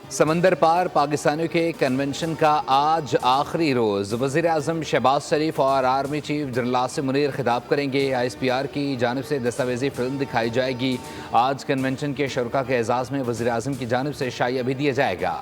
समंदर पार पाकिस्तानियों के कन्वेंशन का आज आखिरी रोज़। वज़ीर आज़म शहबाज शरीफ और army chief general Asim Munir खिताब करेंगे। ISPR की जानिब से दस्तावेजी फिल्म दिखाई जाएगी। आज कन्वेंशन के शुरका के एजाज़ में वज़ीर आज़म की जानिब से शाइया भी दिया जाएगा।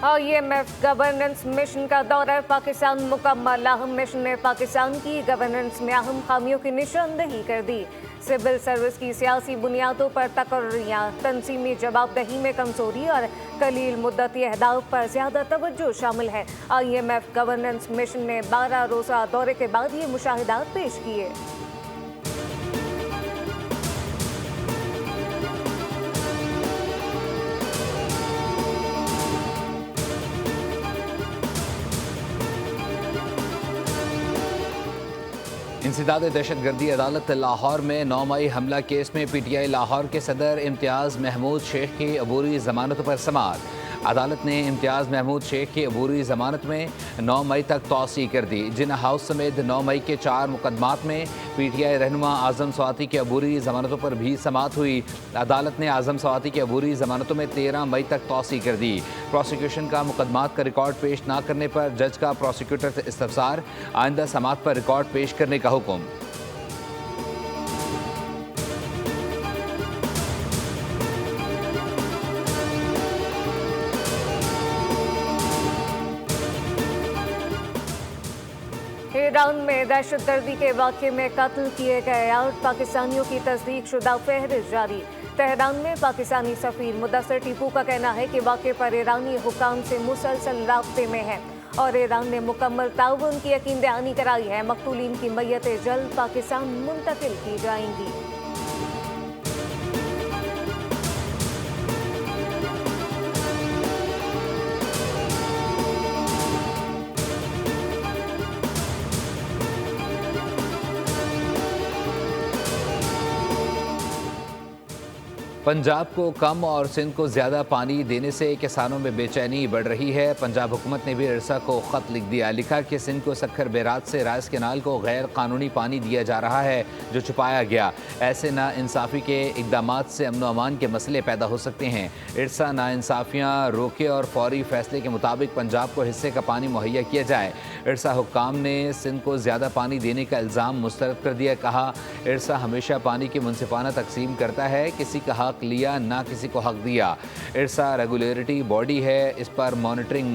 IMF गवर्नेंस मिशन का दौरा पाकिस्तान मुकम्मल। अहम मिशन ने पाकिस्तान की गवर्नेंस में अहम खामियों की निशानदही कर दी। सिविल सर्विस की सियासी बुनियादों पर तकर्रियाँ, तंजीमी जवाबदेही में कमजोरी और कलील मुद्दती अहदाफ पर ज्यादा तवज्जो शामिल है। IMF गवर्नेंस मिशन ने 12 रोज़ा दौरे के बाद ये मुशाहिदात पेश किए। इंसदाद दहशतगर्दी अदालत लाहौर में 9 मई हमला केस में PTI लाहौर के सदर इम्तियाज़ महमूद शेख की अबूरी जमानत पर समाअत। अदालत ने इम्तियाज़ महमूद शेख की अबूरी जमानत में 9 मई तक तौसी कर दी। जिन हाउस समेत 9 मई के 4 मुकदमात में PTI रहनुमा आज़म स्वाति की अबूरी जमानतों पर भी समाअत हुई। अदालत ने आज़म स्वाति की अबूरी जमानतों में 13 मई तक तौसी कर दी। प्रोसिक्यूशन का मुकदमात का रिकॉर्ड पेश न करने पर जज का प्रोसिक्यूटर से इस्तफसार, आइंदा समाअत पर रिकॉर्ड पेश करने का हुक्म। ईरान में दहशतगर्दी के वाक़े में कत्ल किए गए 8 पाकिस्तानियों की तस्दीक शुदा फहरिस्त जारी। तेहरान में पाकिस्तानी सफ़ीर मुदस्सिर टीपू का कहना है कि वाक़े पर ईरानी हुकाम से मुसलसल राब्ते में है और ईरान ने मुकम्मल ताउन की यकीन दहानी कराई है। मकतूलीन की मैयतें जल्द पाकिस्तान मुंतकिल की जाएंगी। पंजाब को कम और सिंध को ज़्यादा पानी देने से किसानों में बेचैनी बढ़ रही है। पंजाब हुकूमत ने भी इरसा को ख़त लिख दिया। लिखा कि सिंध को सक्खर बैराज से राइस कैनाल को गैर कानूनी पानी दिया जा रहा है जो छुपाया गया। ऐसे नाइंसाफ़ी के इकदाम से अमन अमान के मसले पैदा हो सकते हैं। इरसा नाइंसाफ़ियाँ रोके और फौरी फैसले के मुताबिक पंजाब को हिस्से का पानी मुहैया किया जाए। इरसा हुक्काम ने सिंध को ज़्यादा पानी देने का इल्ज़ाम मुस्तरद कर दिया। कहा, इरसा हमेशा पानी की मुनसिफाना तकसीम करता है, किसी का हक लिया ना किसी को हक दिया। इरसा रेगुलेटरी बॉडी है, इस पर मॉनिटरिंग